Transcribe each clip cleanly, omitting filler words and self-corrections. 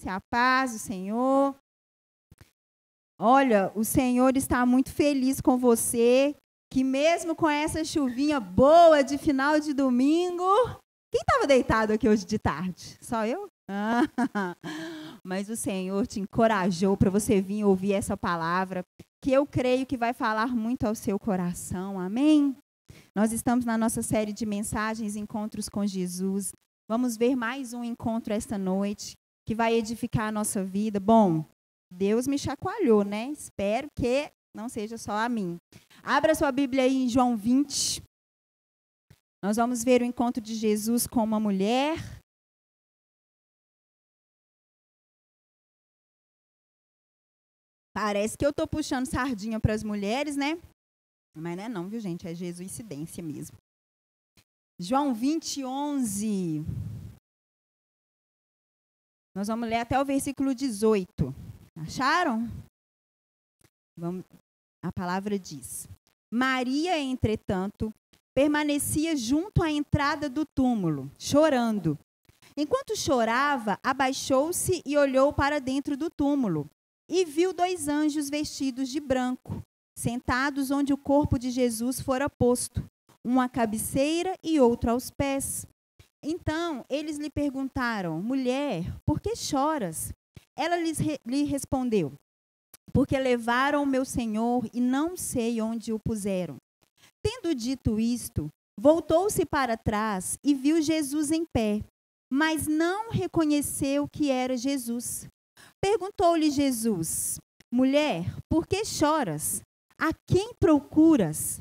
Se a paz do Senhor. Olha, o Senhor está muito feliz com você, que mesmo com essa chuvinha boa de final de domingo... Quem estava deitado aqui hoje de tarde? Só eu? Mas o Senhor te encorajou para você vir ouvir essa palavra, que eu creio que vai falar muito ao seu coração, amém? Nós estamos na nossa série de mensagens, Encontros com Jesus. Vamos ver mais um encontro esta noite, que vai edificar a nossa vida. Bom, Deus me chacoalhou, né? Espero que não seja só a mim. Abra sua Bíblia aí em João 20. Nós vamos ver o encontro de Jesus com uma mulher. Parece que eu estou puxando sardinha para as mulheres, né? Mas não é não, viu, gente? É Jesuicidência mesmo. João 20, 11. Nós vamos ler até o versículo 18. Acharam? Vamos. A palavra diz: Maria, entretanto, permanecia junto à entrada do túmulo, chorando. Enquanto chorava, abaixou-se e olhou para dentro do túmulo, e viu 2 anjos vestidos de branco, sentados onde o corpo de Jesus fora posto, um à cabeceira e outro aos pés. Então, eles lhe perguntaram: Mulher, por que choras? Ela lhe respondeu: Porque levaram o meu Senhor e não sei onde o puseram. Tendo dito isto, voltou-se para trás e viu Jesus em pé, mas não reconheceu que era Jesus. Perguntou-lhe Jesus: Mulher, por que choras? A quem procuras?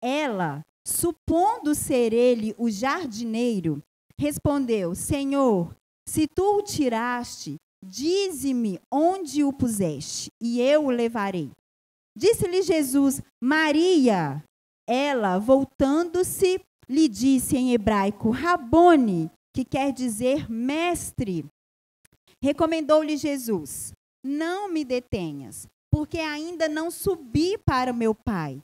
Ela, supondo ser ele o jardineiro, respondeu: Senhor, se tu o tiraste, dize-me onde o puseste, e eu o levarei. Disse-lhe Jesus: Maria. Ela, voltando-se, lhe disse em hebraico: Rabone, que quer dizer mestre. Recomendou-lhe Jesus: Não me detenhas, porque ainda não subi para meu Pai.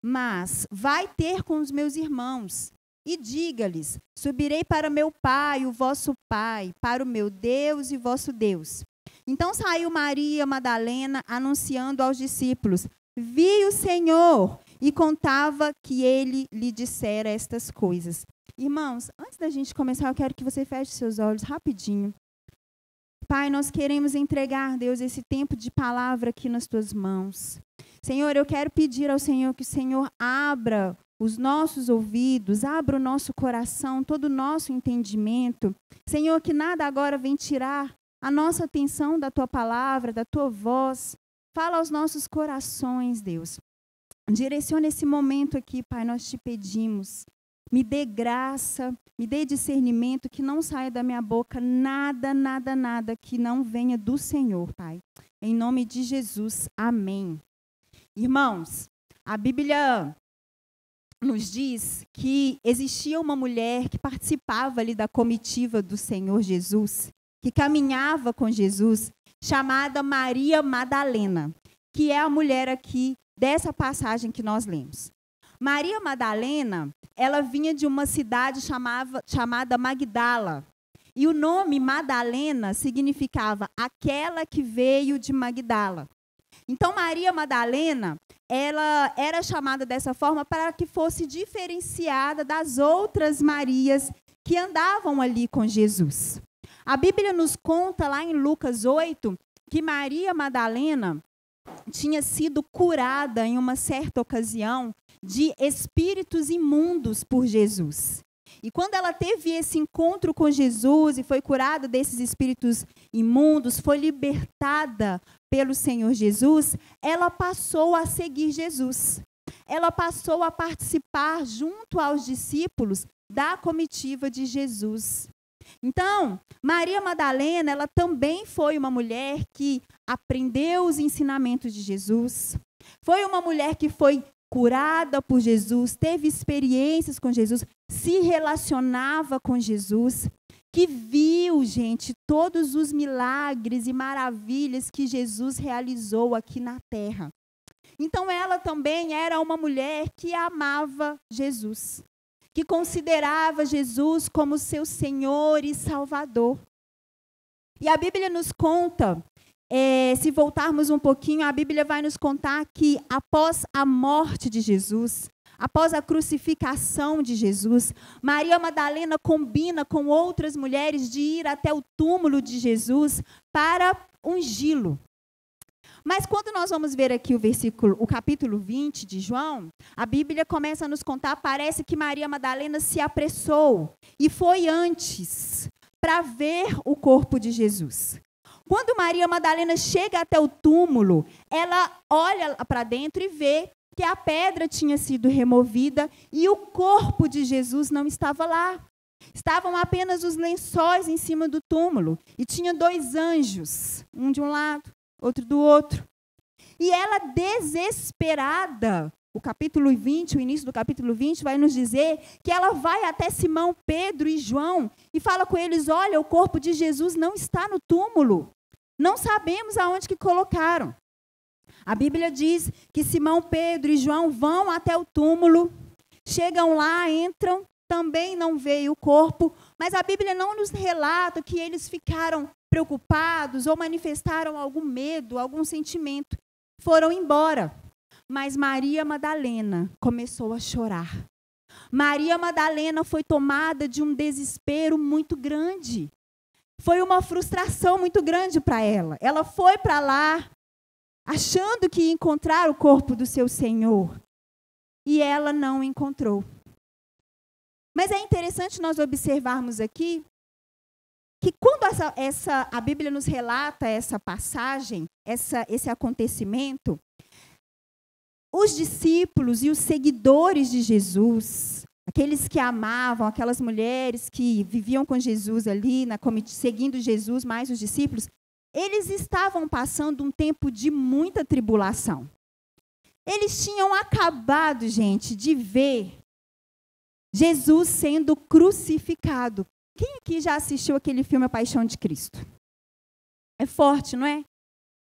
Mas vai ter com os meus irmãos e diga-lhes: Subirei para meu Pai, o vosso Pai, para o meu Deus e vosso Deus. Então saiu Maria Madalena anunciando aos discípulos: Vi o Senhor, e contava que ele lhe dissera estas coisas. Irmãos, antes da gente começar, eu quero que você feche seus olhos rapidinho. Pai, nós queremos entregar, Deus, esse tempo de palavra aqui nas tuas mãos. Senhor, eu quero pedir ao Senhor que o Senhor abra os nossos ouvidos, abra o nosso coração, todo o nosso entendimento. Senhor, que nada agora vem tirar a nossa atenção da tua palavra, da tua voz. Fala aos nossos corações, Deus. Direciona esse momento aqui, Pai, nós te pedimos. Me dê graça, me dê discernimento, que não saia da minha boca nada, nada, nada que não venha do Senhor, Pai. Em nome de Jesus, amém. Irmãos, a Bíblia nos diz que existia uma mulher que participava ali da comitiva do Senhor Jesus, que caminhava com Jesus, chamada Maria Madalena, que é a mulher aqui dessa passagem que nós lemos. Maria Madalena, ela vinha de uma cidade chamada Magdala. E o nome Madalena significava aquela que veio de Magdala. Então, Maria Madalena, ela era chamada dessa forma para que fosse diferenciada das outras Marias que andavam ali com Jesus. A Bíblia nos conta lá em Lucas 8 que Maria Madalena tinha sido curada em uma certa ocasião de espíritos imundos por Jesus. E quando ela teve esse encontro com Jesus e foi curada desses espíritos imundos, foi libertada pelo Senhor Jesus, ela passou a seguir Jesus. Ela passou a participar junto aos discípulos da comitiva de Jesus. Então, Maria Madalena, ela também foi uma mulher que aprendeu os ensinamentos de Jesus. Foi uma mulher que foi curada por Jesus, teve experiências com Jesus, se relacionava com Jesus, que viu, gente, todos os milagres e maravilhas que Jesus realizou aqui na terra. Então, ela também era uma mulher que amava Jesus, que considerava Jesus como seu Senhor e Salvador. E a Bíblia nos conta, se voltarmos um pouquinho, a Bíblia vai nos contar que após a morte de Jesus, após a crucificação de Jesus, Maria Madalena combina com outras mulheres de ir até o túmulo de Jesus para ungí-lo. Mas quando nós vamos ver aqui o capítulo 20 de João, a Bíblia começa a nos contar, parece que Maria Madalena se apressou e foi antes para ver o corpo de Jesus. Quando Maria Madalena chega até o túmulo, ela olha para dentro e vê que a pedra tinha sido removida e o corpo de Jesus não estava lá. Estavam apenas os lençóis em cima do túmulo e tinha 2 anjos, um de um lado, outro do outro. E ela, desesperada, o capítulo 20, o início do capítulo 20 vai nos dizer que ela vai até Simão, Pedro e João e fala com eles, olha, o corpo de Jesus não está no túmulo. Não sabemos aonde que colocaram. A Bíblia diz que Simão, Pedro e João vão até o túmulo, chegam lá, entram, também não veio o corpo, mas a Bíblia não nos relata que eles ficaram preocupados ou manifestaram algum medo, algum sentimento. Foram embora. Mas Maria Madalena começou a chorar. Maria Madalena foi tomada de um desespero muito grande. Foi uma frustração muito grande para ela. Ela foi para lá, achando que ia encontrar o corpo do seu Senhor. E ela não encontrou. Mas é interessante nós observarmos aqui que quando a Bíblia nos relata essa passagem, esse acontecimento, os discípulos e os seguidores de Jesus, aqueles que amavam, aquelas mulheres que viviam com Jesus ali, seguindo Jesus, mais os discípulos, eles estavam passando um tempo de muita tribulação. Eles tinham acabado, gente, de ver Jesus sendo crucificado. Quem aqui já assistiu aquele filme A Paixão de Cristo? É forte, não é?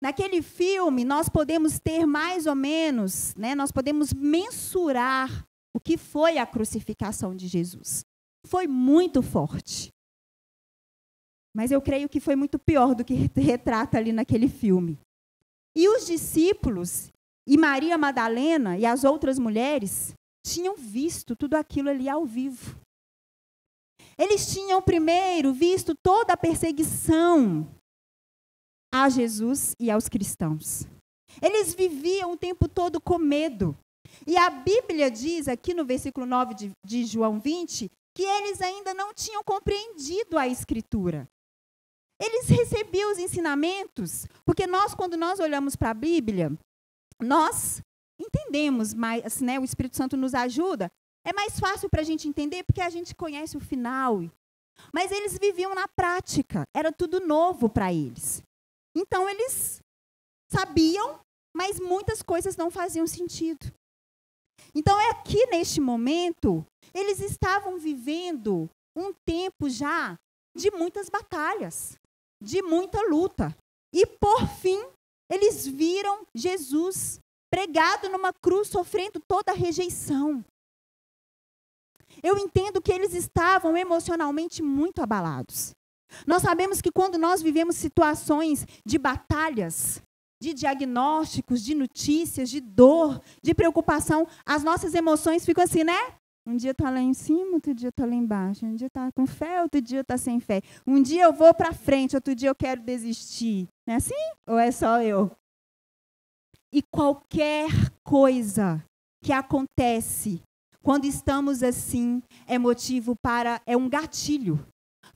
Naquele filme, nós podemos ter mais ou menos, nós podemos mensurar o que foi a crucificação de Jesus. Foi muito forte. Mas eu creio que foi muito pior do que retrata ali naquele filme. E os discípulos, e Maria Madalena e as outras mulheres, tinham visto tudo aquilo ali ao vivo. Eles tinham primeiro visto toda a perseguição a Jesus e aos cristãos. Eles viviam o tempo todo com medo. E a Bíblia diz aqui no versículo 9 de João 20, que eles ainda não tinham compreendido a Escritura. Eles recebiam os ensinamentos, porque quando nós olhamos para a Bíblia, nós entendemos mais, o Espírito Santo nos ajuda. É mais fácil para a gente entender, porque a gente conhece o final. Mas eles viviam na prática, era tudo novo para eles. Então, eles sabiam, mas muitas coisas não faziam sentido. Então, é aqui neste momento, eles estavam vivendo um tempo já de muitas batalhas, de muita luta. E, por fim, eles viram Jesus pregado numa cruz, sofrendo toda a rejeição. Eu entendo que eles estavam emocionalmente muito abalados. Nós sabemos que quando nós vivemos situações de batalhas, de diagnósticos, de notícias, de dor, de preocupação, as nossas emoções ficam assim, né? Um dia está lá em cima, outro dia está lá embaixo. Um dia está com fé, outro dia está sem fé. Um dia eu vou para frente, outro dia eu quero desistir. Não é assim? Ou é só eu? E qualquer coisa que acontece quando estamos assim é um gatilho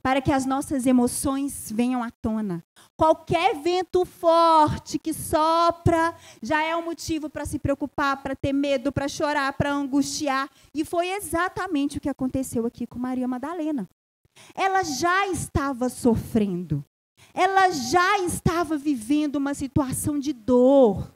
para que as nossas emoções venham à tona. Qualquer vento forte que sopra já é um motivo para se preocupar, para ter medo, para chorar, para angustiar. E foi exatamente o que aconteceu aqui com Maria Madalena. Ela já estava sofrendo. Ela já estava vivendo uma situação de dor.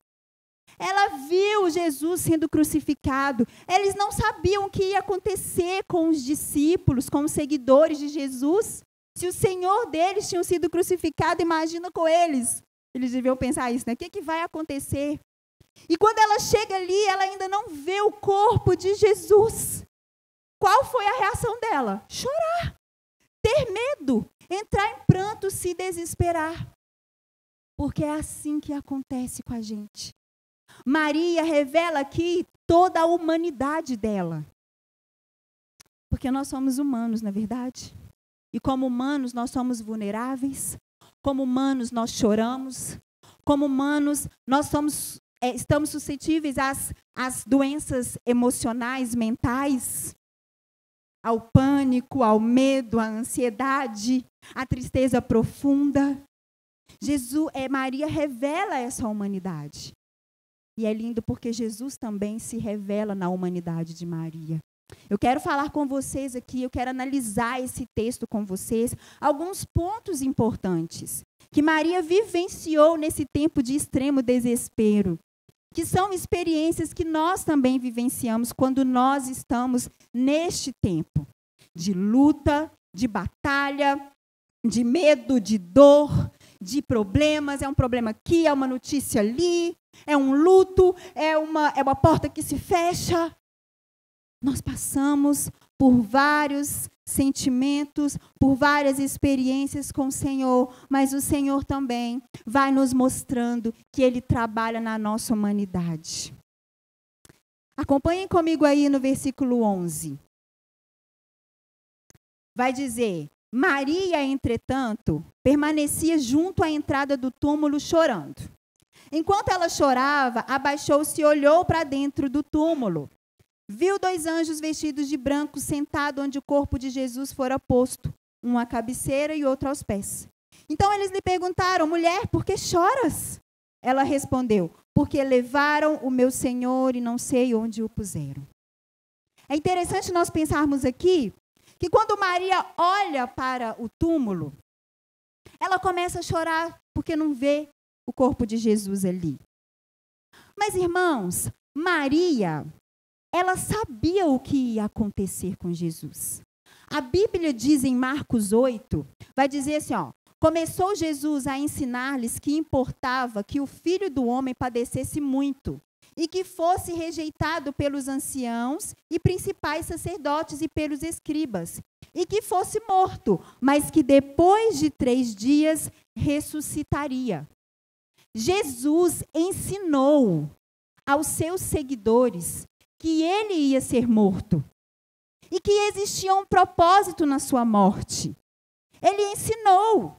Ela viu Jesus sendo crucificado. Eles não sabiam o que ia acontecer com os discípulos, com os seguidores de Jesus. Se o Senhor deles tinha sido crucificado, imagina com eles. Eles deviam pensar isso, né? O que vai acontecer? E quando ela chega ali, ela ainda não vê o corpo de Jesus. Qual foi a reação dela? Chorar. Ter medo. entrar em pranto, se desesperar. Porque é assim que acontece com a gente. Maria revela aqui toda a humanidade dela. Porque nós somos humanos, não é verdade? E como humanos nós somos vulneráveis. Como humanos nós choramos. Como humanos nós estamos suscetíveis às doenças emocionais, mentais. Ao pânico, ao medo, à ansiedade, à tristeza profunda. Maria revela essa humanidade. E é lindo porque Jesus também se revela na humanidade de Maria. Eu quero falar com vocês aqui, eu quero analisar esse texto com vocês, alguns pontos importantes que Maria vivenciou nesse tempo de extremo desespero, que são experiências que nós também vivenciamos quando nós estamos neste tempo de luta, de batalha, de medo, de dor, de problemas. É um problema aqui, é uma notícia ali, é um luto, é uma porta que se fecha. Nós passamos por vários sentimentos, por várias experiências com o Senhor, mas o Senhor também vai nos mostrando que Ele trabalha na nossa humanidade. Acompanhem comigo aí no versículo 11. Vai dizer: Maria, entretanto, permanecia junto à entrada do túmulo chorando. Enquanto ela chorava, abaixou-se e olhou para dentro do túmulo. Viu 2 anjos vestidos de branco sentados onde o corpo de Jesus fora posto, um à cabeceira e outro aos pés. Então eles lhe perguntaram: mulher, por que choras? Ela respondeu: porque levaram o meu Senhor e não sei onde o puseram. É interessante nós pensarmos aqui que quando Maria olha para o túmulo, ela começa a chorar porque não vê o corpo de Jesus ali. Mas, irmãos, Maria, ela sabia o que ia acontecer com Jesus. A Bíblia diz em Marcos 8, vai dizer assim, começou Jesus a ensinar-lhes que importava que o Filho do Homem padecesse muito e que fosse rejeitado pelos anciãos e principais sacerdotes e pelos escribas, e que fosse morto, mas que depois de 3 dias ressuscitaria. Jesus ensinou aos seus seguidores que ele ia ser morto e que existia um propósito na sua morte. Ele ensinou.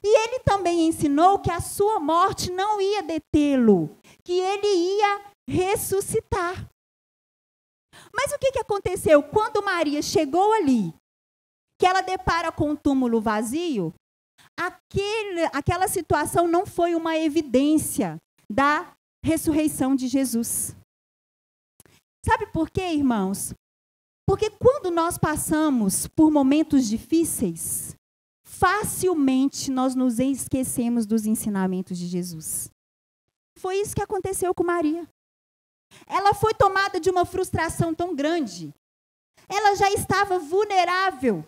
E ele também ensinou que a sua morte não ia detê-lo, que ele ia ressuscitar. Mas o que aconteceu? Quando Maria chegou ali, que ela depara com um túmulo vazio, aquela situação não foi uma evidência da ressurreição de Jesus. Sabe por quê, irmãos? Porque quando nós passamos por momentos difíceis, facilmente nós nos esquecemos dos ensinamentos de Jesus. Foi isso que aconteceu com Maria. Ela foi tomada de uma frustração tão grande. Ela já estava vulnerável.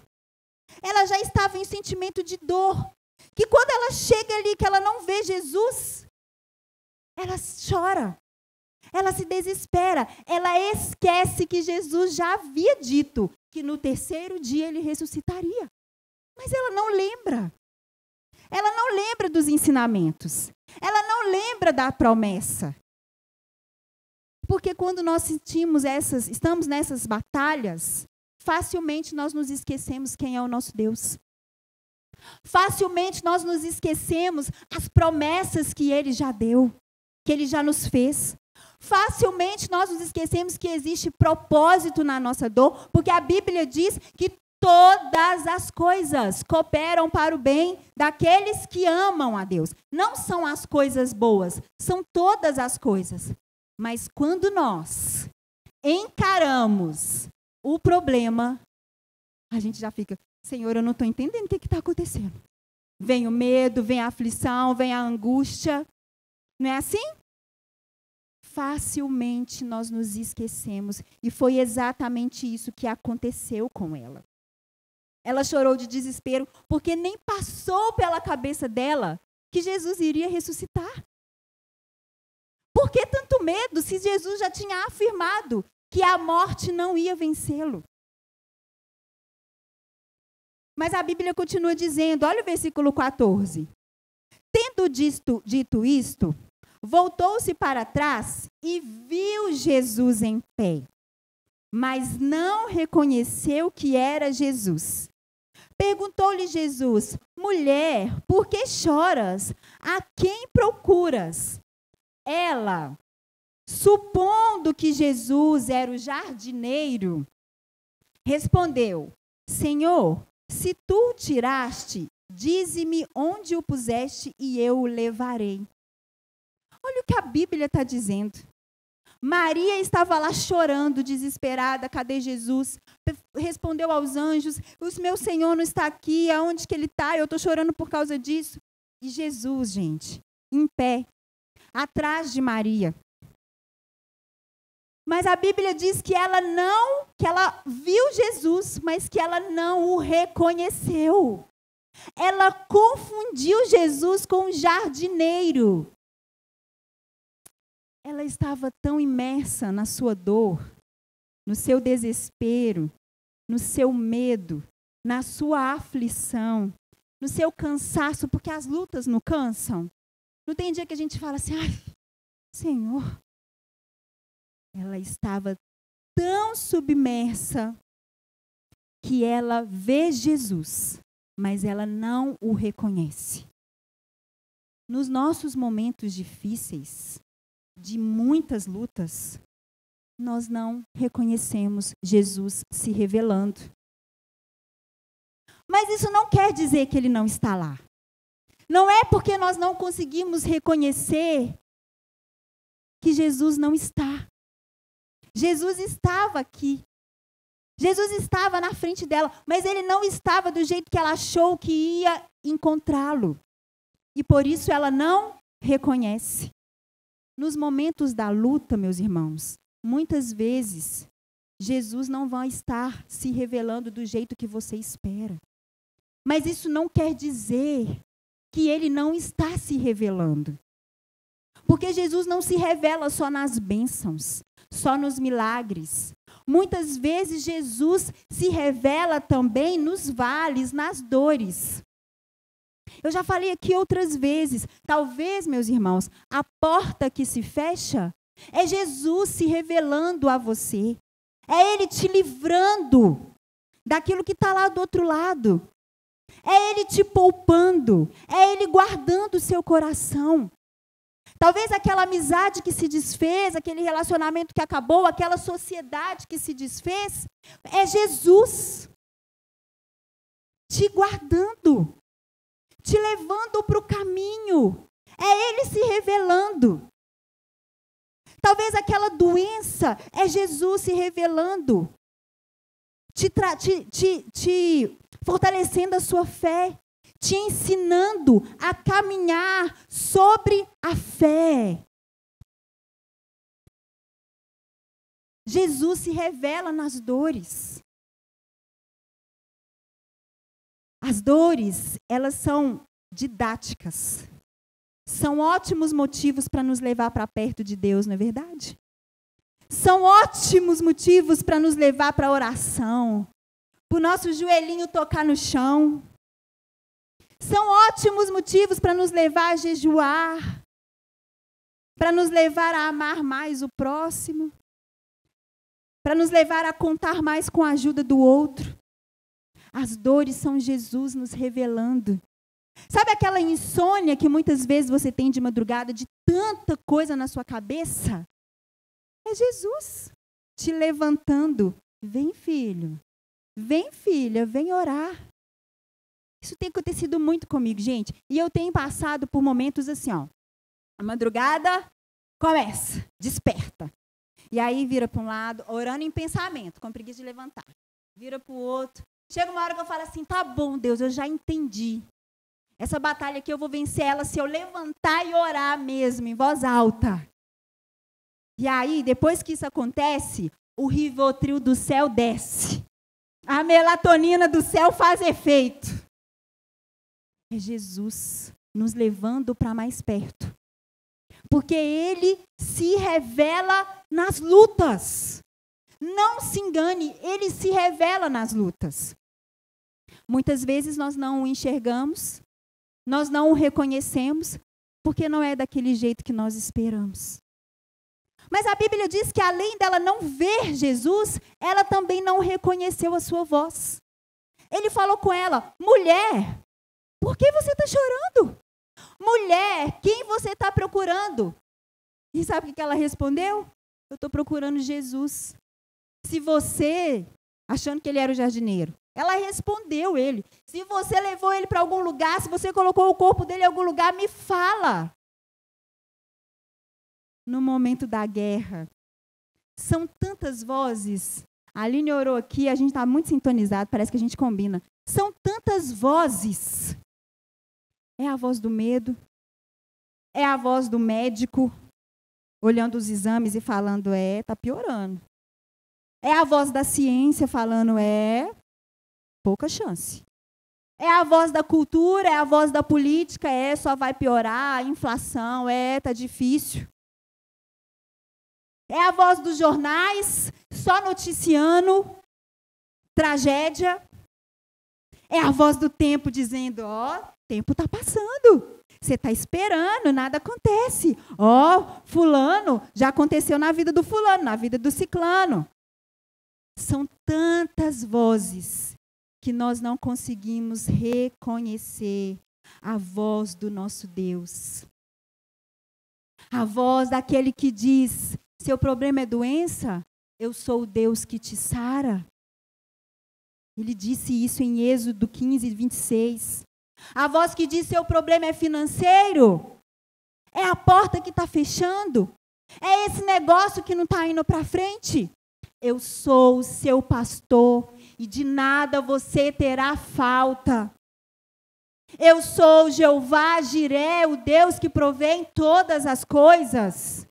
Ela já estava em sentimento de dor. Que quando ela chega ali, que ela não vê Jesus, ela chora. Ela se desespera. Ela esquece que Jesus já havia dito que no 3º dia ele ressuscitaria. Mas ela não lembra. Ela não lembra dos ensinamentos. Ela não lembra da promessa. Porque quando nós estamos nessas batalhas, facilmente nós nos esquecemos quem é o nosso Deus. Facilmente nós nos esquecemos as promessas que Ele já deu, que Ele já nos fez. Facilmente nós nos esquecemos que existe propósito na nossa dor, porque a Bíblia diz que todas as coisas cooperam para o bem daqueles que amam a Deus. Não são as coisas boas, são todas as coisas. Mas quando nós encaramos o problema, a gente já fica: Senhor, eu não estou entendendo o que está acontecendo. Vem o medo, vem a aflição, vem a angústia. Não é assim? Facilmente nós nos esquecemos. E foi exatamente isso que aconteceu com ela. Ela chorou de desespero porque nem passou pela cabeça dela que Jesus iria ressuscitar. Por que tanto medo se Jesus já tinha afirmado que a morte não ia vencê-lo? Mas a Bíblia continua dizendo, olha o versículo 14. Tendo dito isto, voltou-se para trás e viu Jesus em pé, mas não reconheceu que era Jesus. Perguntou-lhe Jesus, mulher, por que choras? A quem procuras? Ela, supondo que Jesus era o jardineiro, respondeu, Senhor, se tu o tiraste, dize-me onde o puseste e eu o levarei. Olha o que a Bíblia está dizendo. Maria estava lá chorando, desesperada, cadê Jesus? Respondeu aos anjos, o meu Senhor não está aqui, aonde que ele está? Eu estou chorando por causa disso. E Jesus, gente, em pé, atrás de Maria. Mas a Bíblia diz que ela viu Jesus, mas que ela não o reconheceu. Ela confundiu Jesus com um jardineiro. Ela estava tão imersa na sua dor, no seu desespero, no seu medo, na sua aflição, no seu cansaço, porque as lutas não cansam. Não tem dia que a gente fala assim, ai, Senhor. Ela estava tão submersa que ela vê Jesus, mas ela não o reconhece. Nos nossos momentos difíceis, de muitas lutas, nós não reconhecemos Jesus se revelando. Mas isso não quer dizer que ele não está lá. Não é porque nós não conseguimos reconhecer que Jesus não está. Jesus estava aqui. Jesus estava na frente dela, mas ele não estava do jeito que ela achou que ia encontrá-lo. E por isso ela não reconhece. Nos momentos da luta, meus irmãos, muitas vezes, Jesus não vai estar se revelando do jeito que você espera. Mas isso não quer dizer que ele não está se revelando. Porque Jesus não se revela só nas bênçãos, só nos milagres. Muitas vezes Jesus se revela também nos vales, nas dores. Eu já falei aqui outras vezes, talvez, meus irmãos, a porta que se fecha é Jesus se revelando a você. É Ele te livrando daquilo que está lá do outro lado. É Ele te poupando, é Ele guardando o seu coração. Talvez aquela amizade que se desfez, aquele relacionamento que acabou, aquela sociedade que se desfez, é Jesus te guardando, te levando para o caminho. É Ele se revelando. Talvez aquela doença é Jesus se revelando, te fortalecendo a sua fé, te ensinando a caminhar sobre a fé. Jesus se revela nas dores. As dores, elas são didáticas. São ótimos motivos para nos levar para perto de Deus, não é verdade? São ótimos motivos para nos levar para a oração, para o nosso joelhinho tocar no chão. São ótimos motivos para nos levar a jejuar, para nos levar a amar mais o próximo, para nos levar a contar mais com a ajuda do outro. As dores são Jesus nos revelando. Sabe aquela insônia que muitas vezes você tem de madrugada, de tanta coisa na sua cabeça? É Jesus te levantando. Vem, filho. Vem, filha, vem orar. Isso tem acontecido muito comigo, gente. E eu tenho passado por momentos assim, ó. A madrugada começa, desperta. E aí vira para um lado, orando em pensamento, com preguiça de levantar. Vira para o outro. Chega uma hora que eu falo assim, tá bom, Deus, eu já entendi. Essa batalha aqui eu vou vencer ela se eu levantar e orar mesmo, em voz alta. E aí, depois que isso acontece, o Rivotril do céu desce. A melatonina do céu faz efeito. É Jesus nos levando para mais perto. Porque Ele se revela nas lutas. Não se engane, Ele se revela nas lutas. Muitas vezes nós não o enxergamos, nós não o reconhecemos, porque não é daquele jeito que nós esperamos. Mas a Bíblia diz que além dela não ver Jesus, ela também não reconheceu a sua voz. Ele falou com ela: mulher, por que você está chorando? Mulher, quem você está procurando? E sabe o que ela respondeu? Eu estou procurando Jesus. Se você, achando que ele era o jardineiro, ela respondeu ele. Se você levou ele para algum lugar, se você colocou o corpo dele em algum lugar, me fala. No momento da guerra, são tantas vozes. A Aline orou aqui, a gente está muito sintonizado, parece que a gente combina. São tantas vozes. É a voz do medo, é a voz do médico, olhando os exames e falando, está piorando. É a voz da ciência falando, pouca chance. É a voz da cultura, é a voz da política, só vai piorar, a inflação, está difícil. É a voz dos jornais, só noticiando tragédia. É a voz do tempo dizendo, o tempo está passando. Você está esperando, nada acontece. Fulano, já aconteceu na vida do fulano, na vida do ciclano. São tantas vozes que nós não conseguimos reconhecer a voz do nosso Deus. A voz daquele que diz, seu problema é doença? Eu sou o Deus que te sara. Ele disse isso em Êxodo 15, 26. A voz que diz, seu problema é financeiro? É a porta que está fechando? É esse negócio que não está indo para frente? Eu sou o seu pastor e de nada você terá falta. Eu sou Jeová Jiré, o Deus que provê em todas as coisas.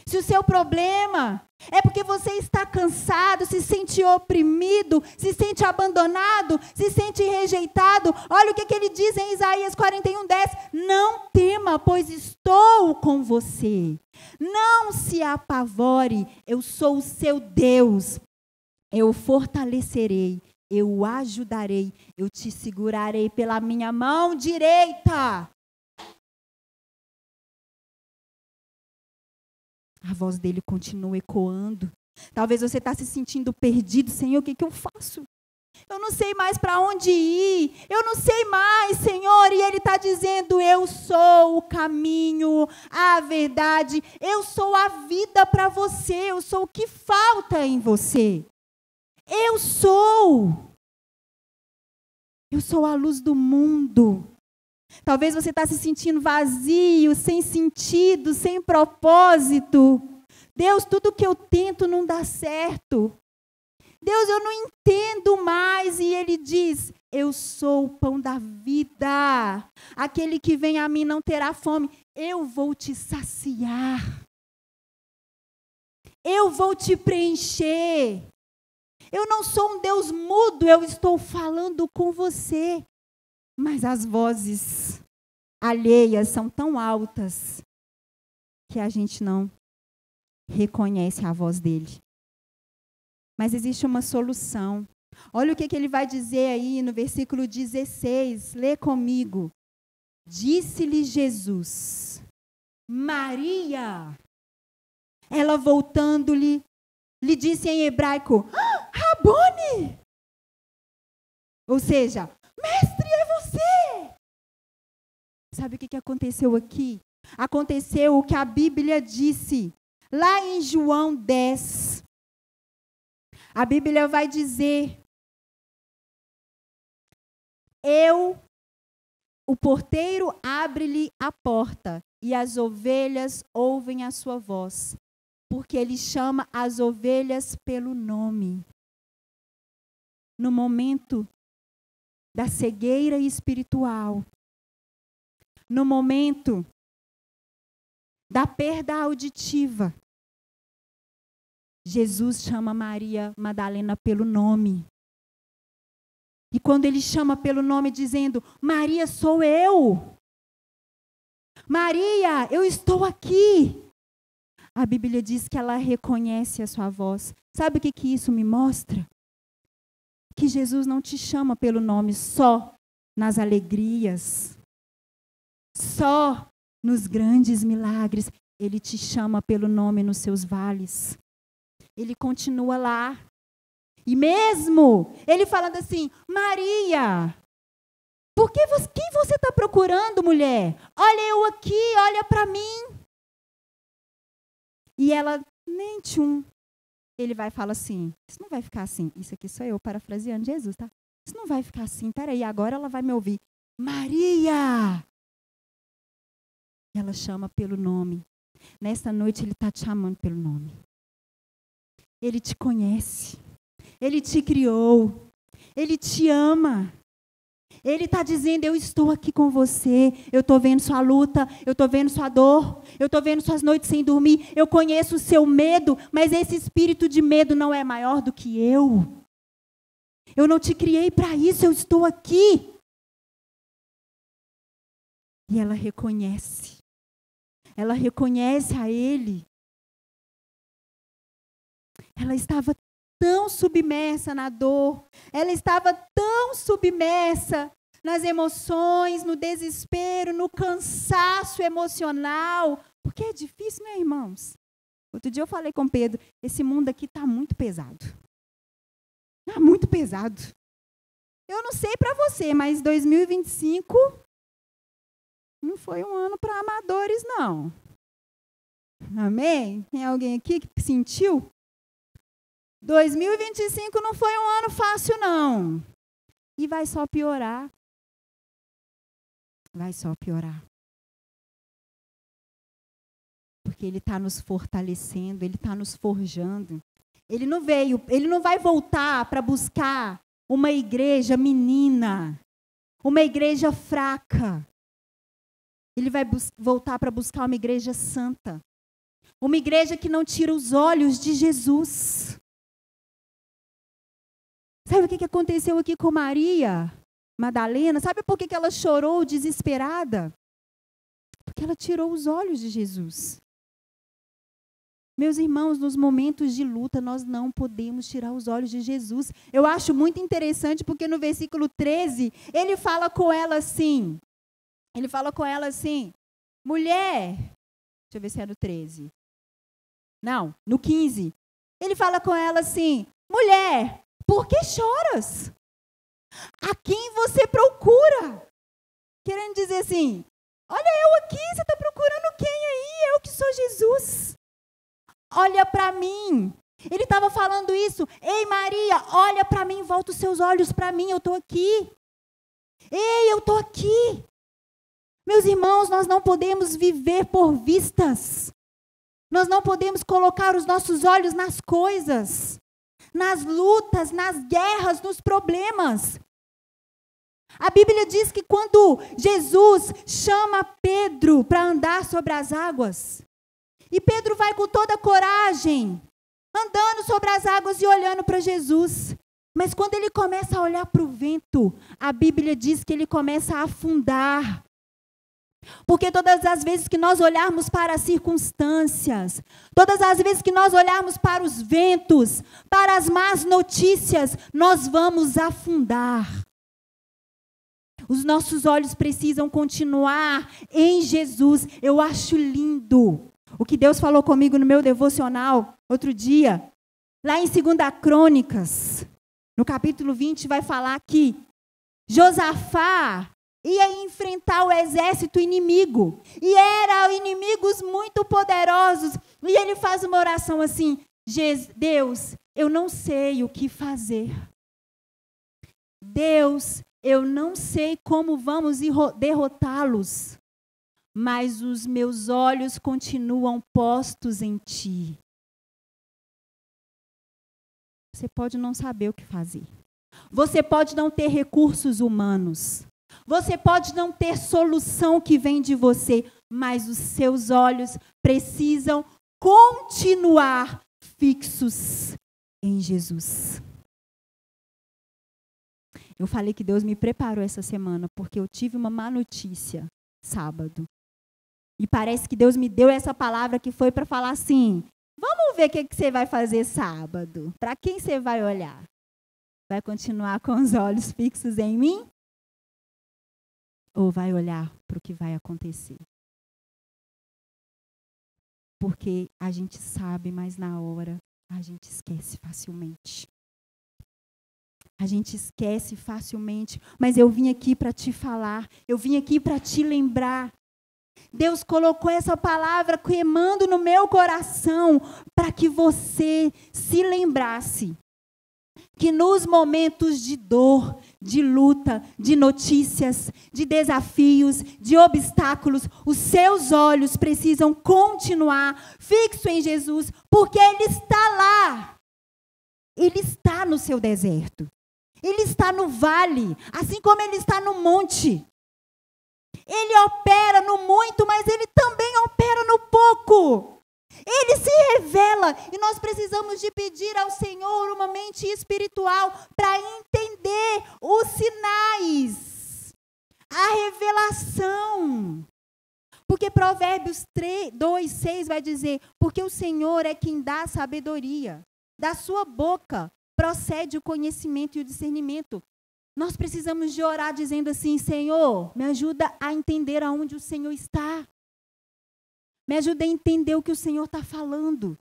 Se o seu problema é porque você está cansado, se sente oprimido, se sente abandonado, se sente rejeitado, olha o que ele diz em Isaías 41:10. Não tema, pois estou com você. Não se apavore, eu sou o seu Deus. Eu o fortalecerei, eu o ajudarei, eu te segurarei pela minha mão direita. A voz dele continua ecoando. Talvez você está se sentindo perdido. Senhor, o que eu faço? Eu não sei mais para onde ir. Eu não sei mais, Senhor. E ele está dizendo, eu sou o caminho, a verdade. Eu sou a vida para você. Eu sou o que falta em você. Eu sou. Eu sou a luz do mundo. Talvez você está se sentindo vazio, sem sentido, sem propósito. Deus, tudo que eu tento não dá certo. Deus, eu não entendo mais. E ele diz, eu sou o pão da vida. Aquele que vem a mim não terá fome. Eu vou te saciar. Eu vou te preencher. Eu não sou um Deus mudo, eu estou falando com você. Mas as vozes alheias são tão altas que a gente não reconhece a voz dele. Mas existe uma solução. Olha o que ele vai dizer aí no versículo 16. Lê comigo. Disse-lhe Jesus, Maria. Ela voltando-lhe, lhe disse em hebraico, Rabone! Ou seja, mestre, é você! Sabe o que aconteceu aqui? Aconteceu o que a Bíblia disse. Lá em João 10. A Bíblia vai dizer, o porteiro abre-lhe a porta e as ovelhas ouvem a sua voz, porque ele chama as ovelhas pelo nome. No momento da cegueira espiritual, no momento da perda auditiva, Jesus chama Maria Madalena pelo nome. E quando ele chama pelo nome dizendo, Maria, sou eu. Maria, eu estou aqui. A Bíblia diz que ela reconhece a sua voz. Sabe o que isso me mostra? que Jesus não te chama pelo nome só nas alegrias, só nos grandes milagres. Ele te chama pelo nome nos seus vales. Ele continua lá. E mesmo ele falando assim, Maria, quem você está procurando, mulher? Olha eu aqui, olha para mim. E ela, nem tchum. Ele vai falar assim, isso não vai ficar assim. Isso aqui sou eu parafraseando Jesus, tá? Isso não vai ficar assim, peraí, agora ela vai me ouvir. Maria! Ela chama pelo nome. Nesta noite ele está te chamando pelo nome. Ele te conhece. Ele te criou. Ele te ama. Ele está dizendo, eu estou aqui com você. Eu estou vendo sua luta. Eu estou vendo sua dor. Eu estou vendo suas noites sem dormir. Eu conheço o seu medo, mas esse espírito de medo não é maior do que eu. Eu não te criei para isso, eu estou aqui. E ela reconhece. Ela reconhece a ele. Ela estava tão submersa na dor. Ela estava tão submersa nas emoções, no desespero, no cansaço emocional. Porque é difícil, né, irmãos? Outro dia eu falei com Pedro, esse mundo aqui está muito pesado. Está muito pesado. Eu não sei para você, mas 2025 não foi um ano para amadores, não. Amém? Tem alguém aqui que sentiu? 2025 não foi um ano fácil, não. E vai só piorar. Vai só piorar. Porque ele está nos fortalecendo, ele está nos forjando. Ele não vai voltar para buscar uma igreja menina, uma igreja fraca. Ele vai voltar para buscar uma igreja santa. Uma igreja que não tira os olhos de Jesus. Sabe o que aconteceu aqui com Maria Madalena? Sabe por que ela chorou desesperada? Porque ela tirou os olhos de Jesus. Meus irmãos, nos momentos de luta, nós não podemos tirar os olhos de Jesus. Eu acho muito interessante porque no versículo 13, ele fala com ela assim, mulher, deixa eu ver se é no 13. Não, no 15. Ele fala com ela assim, mulher, por que choras? A quem você procura? Querendo dizer assim, olha eu aqui, você está procurando quem aí? Eu que sou Jesus. Olha para mim. Ele estava falando isso. Ei, Maria, olha para mim, volta os seus olhos para mim, eu estou aqui. Ei, eu estou aqui. Meus irmãos, nós não podemos viver por vistas. Nós não podemos colocar os nossos olhos nas coisas, nas lutas, nas guerras, nos problemas. A Bíblia diz que quando Jesus chama Pedro para andar sobre as águas, e Pedro vai com toda a coragem, andando sobre as águas e olhando para Jesus. Mas quando ele começa a olhar para o vento, a Bíblia diz que ele começa a afundar. Porque todas as vezes que nós olharmos para as circunstâncias, todas as vezes que nós olharmos para os ventos, para as más notícias, nós vamos afundar. Os nossos olhos precisam continuar em Jesus. Eu acho lindo o que Deus falou comigo no meu devocional outro dia, lá em 2 Crônicas, no capítulo 20, vai falar que Josafá ia enfrentar o exército inimigo. E eram inimigos muito poderosos. E ele faz uma oração assim, Deus, eu não sei o que fazer. Deus, eu não sei como vamos derrotá-los. Mas os meus olhos continuam postos em ti. Você pode não saber o que fazer. Você pode não ter recursos humanos. Você pode não ter solução que vem de você. Mas os seus olhos precisam continuar fixos em Jesus. Eu falei que Deus me preparou essa semana porque eu tive uma má notícia sábado. E parece que Deus me deu essa palavra que foi para falar assim, vamos ver o que você vai fazer sábado. Para quem você vai olhar? vai continuar com os olhos fixos em mim? Ou vai olhar para o que vai acontecer? Porque a gente sabe, mas na hora a gente esquece facilmente. A gente esquece facilmente, mas eu vim aqui para te falar, eu vim aqui para te lembrar. Deus colocou essa palavra queimando no meu coração para que você se lembrasse que nos momentos de dor, de luta, de notícias, de desafios, de obstáculos, os seus olhos precisam continuar fixos em Jesus, porque Ele está lá. Ele está no seu deserto. Ele está no vale, assim como Ele está no monte. Ele opera no muito, mas Ele também opera no pouco. Ele se revela e nós precisamos de pedir ao Senhor uma mente espiritual para entender os sinais, a revelação. Porque Provérbios 2:6 vai dizer, porque o Senhor é quem dá sabedoria, da sua boca procede o conhecimento e o discernimento. Nós precisamos de orar dizendo assim, Senhor, me ajuda a entender aonde o Senhor está. Me ajuda a entender o que o Senhor está falando.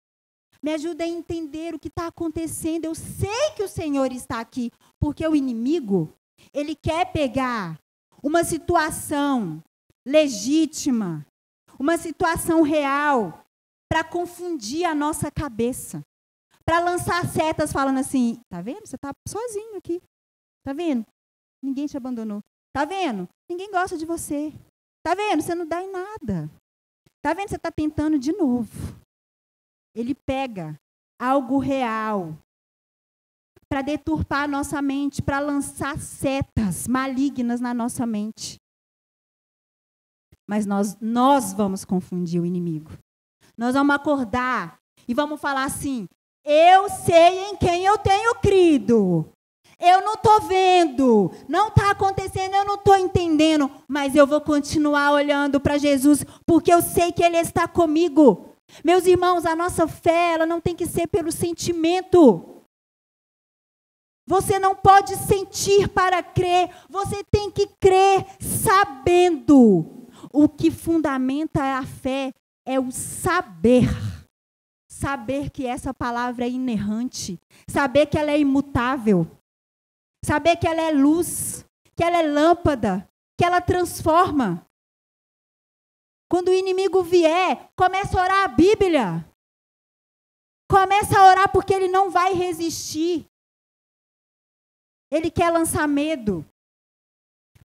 Me ajuda a entender o que está acontecendo. Eu sei que o Senhor está aqui, porque o inimigo, ele quer pegar uma situação legítima, uma situação real, para confundir a nossa cabeça. Para lançar setas falando assim, tá vendo? Você está sozinho aqui. Tá vendo? Ninguém te abandonou. Tá vendo? Ninguém gosta de você. Tá vendo? Você não dá em nada. Tá vendo? Você está tentando de novo. Ele pega algo real para deturpar a nossa mente, para lançar setas malignas na nossa mente. Mas nós vamos confundir o inimigo. Nós vamos acordar e vamos falar assim, eu sei em quem eu tenho crido. Eu não estou vendo, não está acontecendo, eu não estou entendendo, mas eu vou continuar olhando para Jesus, porque eu sei que Ele está comigo. Meus irmãos, a nossa fé, ela não tem que ser pelo sentimento. Você não pode sentir para crer, você tem que crer sabendo. O que fundamenta a fé é o saber. Saber que essa palavra é inerrante, saber que ela é imutável. Saber que ela é luz, que ela é lâmpada, que ela transforma. Quando o inimigo vier, começa a orar a Bíblia. Começa a orar porque ele não vai resistir. Ele quer lançar medo.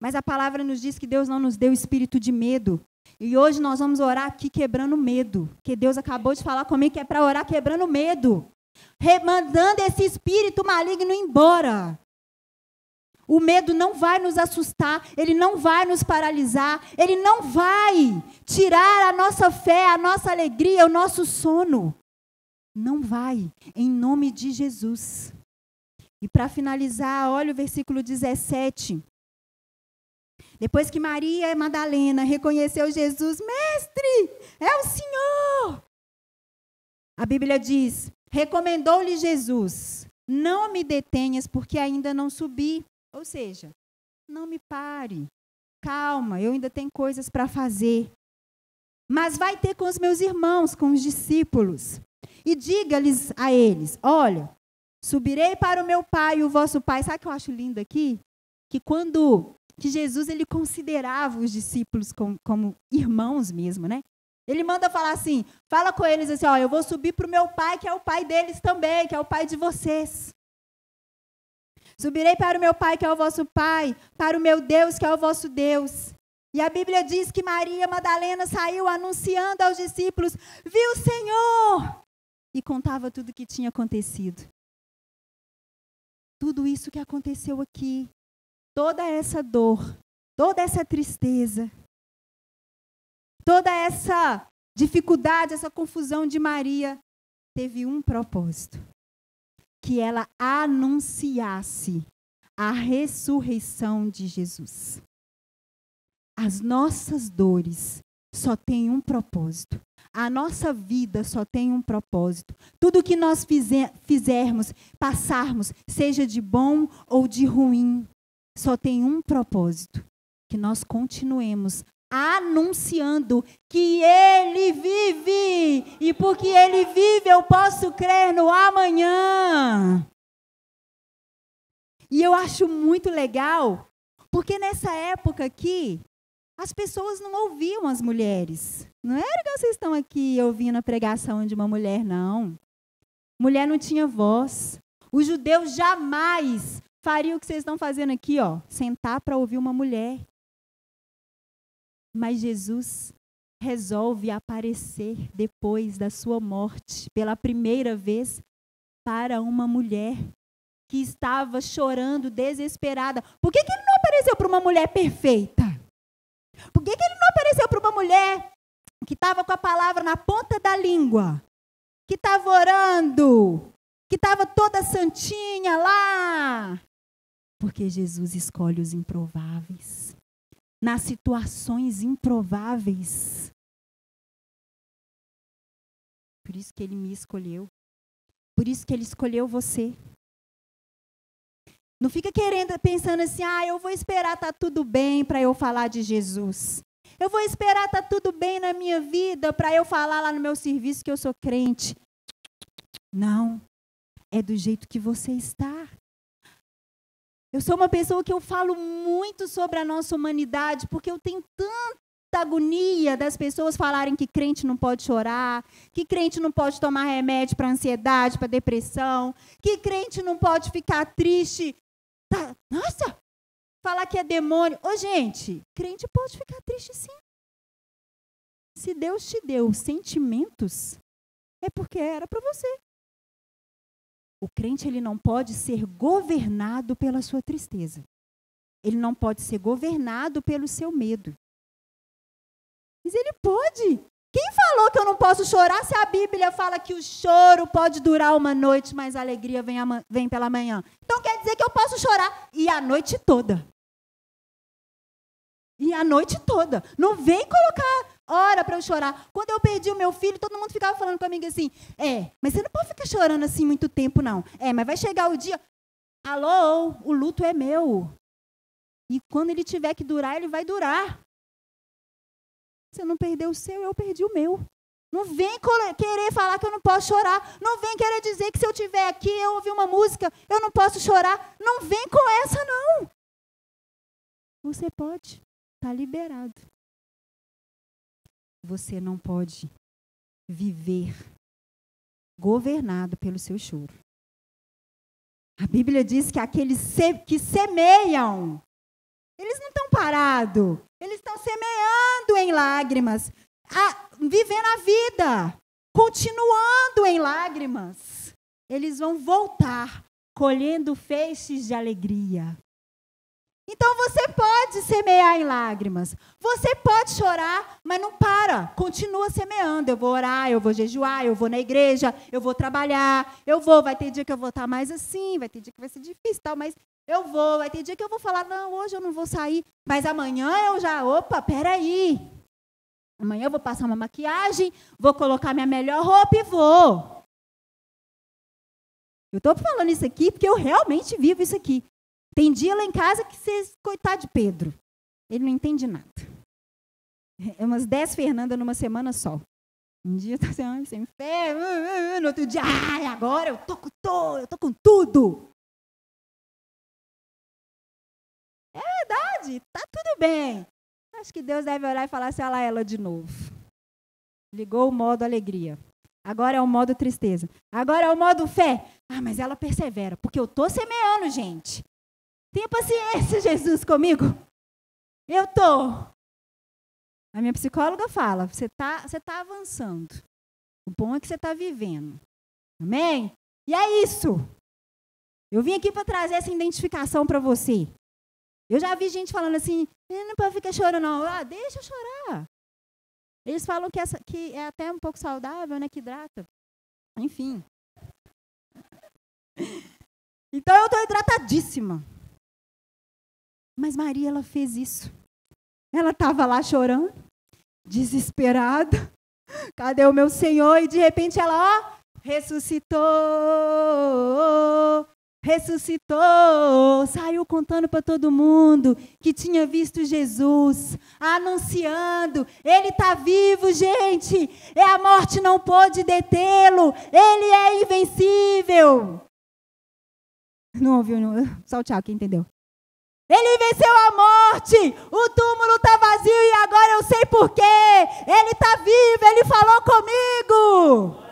Mas a palavra nos diz que Deus não nos deu espírito de medo. E hoje nós vamos orar aqui quebrando medo. Porque Deus acabou de falar comigo que é para orar quebrando medo. Mandando esse espírito maligno embora. O medo não vai nos assustar, ele não vai nos paralisar, ele não vai tirar a nossa fé, a nossa alegria, o nosso sono. Não vai, em nome de Jesus. E para finalizar, olha o versículo 17. Depois que Maria Madalena reconheceu Jesus, Mestre, é o Senhor. A Bíblia diz, recomendou-lhe Jesus, não me detenhas porque ainda não subi. Ou seja, não me pare, calma, eu ainda tenho coisas para fazer. Mas vai ter com os meus irmãos, com os discípulos. E diga-lhes a eles, olha, subirei para o meu pai e o vosso pai. Sabe o que eu acho lindo aqui? Que Jesus ele considerava os discípulos como irmãos mesmo, né? Ele manda falar assim, fala com eles assim, ó, eu vou subir para o meu pai, que é o pai deles também, que é o pai de vocês. Subirei para o meu pai, que é o vosso pai, para o meu Deus, que é o vosso Deus. E a Bíblia diz que Maria Madalena saiu anunciando aos discípulos, viu o Senhor! E contava tudo o que tinha acontecido. Tudo isso que aconteceu aqui, toda essa dor, toda essa tristeza, toda essa dificuldade, essa confusão de Maria, teve um propósito. Que ela anunciasse a ressurreição de Jesus. As nossas dores só tem um propósito. A nossa vida só tem um propósito. Tudo que nós fizermos, passarmos, seja de bom ou de ruim, só tem um propósito. Que nós continuemos anunciando que Ele vive. E porque Ele vive, eu posso crer no amanhã. E eu acho muito legal, porque nessa época aqui, as pessoas não ouviam as mulheres. Não era que vocês estão aqui ouvindo a pregação de uma mulher, não. Mulher não tinha voz. Os judeus jamais fariam o que vocês estão fazendo aqui, ó, sentar para ouvir uma mulher. Mas Jesus resolve aparecer depois da sua morte, pela primeira vez, para uma mulher que estava chorando, desesperada. Por que ele não apareceu para uma mulher perfeita? Por que ele não apareceu para uma mulher que estava com a palavra na ponta da língua? Que estava orando? Que estava toda santinha lá? Porque Jesus escolhe os improváveis. Nas situações improváveis. Por isso que Ele me escolheu. Por isso que Ele escolheu você. Não fica pensando assim, eu vou esperar estar tudo bem para eu falar de Jesus. Eu vou esperar estar tudo bem na minha vida para eu falar lá no meu serviço que eu sou crente. Não, é do jeito que você está. Eu sou uma pessoa que eu falo muito sobre a nossa humanidade, porque eu tenho tanta agonia das pessoas falarem que crente não pode chorar, que crente não pode tomar remédio para ansiedade, para depressão, que crente não pode ficar triste. Nossa, falar que é demônio. Ô, gente, crente pode ficar triste sim. Se Deus te deu sentimentos, é porque era para você. O crente, ele não pode ser governado pela sua tristeza. Ele não pode ser governado pelo seu medo. Mas ele pode. Quem falou que eu não posso chorar se a Bíblia fala que o choro pode durar uma noite, mas a alegria vem pela manhã? Então quer dizer que eu posso chorar e a noite toda. E a noite toda. Não vem colocar hora para eu chorar. Quando eu perdi o meu filho, todo mundo ficava falando comigo assim, mas você não pode ficar chorando assim muito tempo, não. Mas vai chegar o dia, alô, o luto é meu. E quando ele tiver que durar, ele vai durar. Você não perdeu o seu, eu perdi o meu. Não vem querer falar que eu não posso chorar. Não vem querer dizer que se eu estiver aqui, eu ouvir uma música, eu não posso chorar. Não vem com essa, não. Você pode. Está liberado. Você não pode viver governado pelo seu choro. A Bíblia diz que aqueles que semeiam, eles não estão parados. Eles estão semeando em lágrimas, vivendo a vida, continuando em lágrimas. Eles vão voltar colhendo feixes de alegria. Então você pode semear em lágrimas. Você pode chorar, mas não para. Continua semeando. Eu vou orar, eu vou jejuar, eu vou na igreja, eu vou trabalhar, vai ter dia que eu vou estar mais assim, vai ter dia que vai ser difícil, tal, mas vai ter dia que eu vou falar, não, hoje eu não vou sair, mas amanhã peraí. Amanhã eu vou passar uma maquiagem, vou colocar minha melhor roupa e vou. Eu estou falando isso aqui porque eu realmente vivo isso aqui. Tem dia lá em casa que vocês, coitado de Pedro, ele não entende nada. É umas 10 Fernanda numa semana só. Um dia está sem fé, no outro dia, agora eu tô com tudo. É verdade, tá tudo bem. Acho que Deus deve orar e falar assim, olha lá ela de novo. Ligou o modo alegria. Agora é o modo tristeza. Agora é o modo fé. Mas ela persevera, porque eu tô semeando, gente. Tenha paciência, Jesus, comigo. Eu tô. A minha psicóloga fala, você tá avançando. O bom é que você está vivendo. Amém? E é isso. Eu vim aqui para trazer essa identificação para você. Eu já vi gente falando assim, não pode ficar chorando, não. Deixa eu chorar. Eles falam que é até um pouco saudável, né? Que hidrata. Enfim. Então eu estou hidratadíssima. Mas Maria, ela fez isso. Ela estava lá chorando. desesperada. Cadê o meu Senhor? E de repente ela, ressuscitou. Ressuscitou. Saiu contando para todo mundo que tinha visto Jesus, anunciando. Ele está vivo, gente. A morte não pôde detê-lo. Ele é invencível. Não ouviu? Não. Só o Tiago que entendeu. Ele venceu a morte, o túmulo está vazio e agora eu sei por quê. Ele está vivo, ele falou comigo.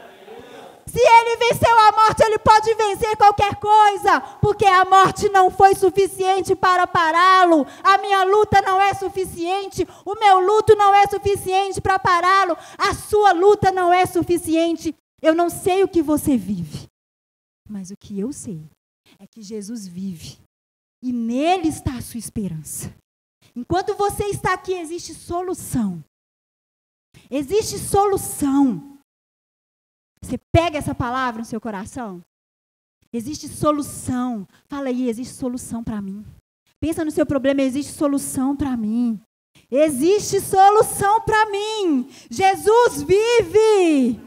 Se ele venceu a morte, ele pode vencer qualquer coisa, porque a morte não foi suficiente para pará-lo. A minha luta não é suficiente, o meu luto não é suficiente para pará-lo. A sua luta não é suficiente. Eu não sei o que você vive, mas o que eu sei é que Jesus vive. E nele está a sua esperança. Enquanto você está aqui, existe solução. Existe solução. Você pega essa palavra no seu coração? Existe solução. Fala aí, existe solução para mim. Pensa no seu problema, existe solução para mim. Existe solução para mim. Jesus vive.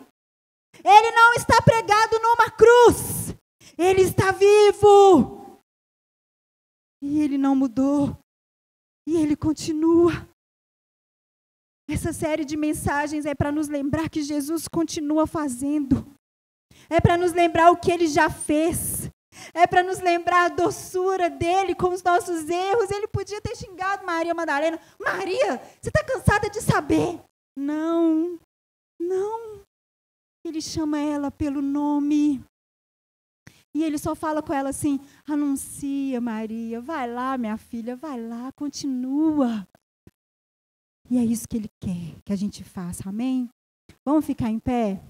Ele não está pregado numa cruz. Ele está vivo. E ele não mudou. E ele continua. Essa série de mensagens é para nos lembrar que Jesus continua fazendo. É para nos lembrar o que ele já fez. É para nos lembrar a doçura dele com os nossos erros. Ele podia ter xingado Maria Madalena. Maria, você está cansada de saber? Não, não. Ele chama ela pelo nome. E ele só fala com ela assim, anuncia, Maria, vai lá, minha filha, vai lá, continua. E é isso que ele quer que a gente faça, amém? Vamos ficar em pé?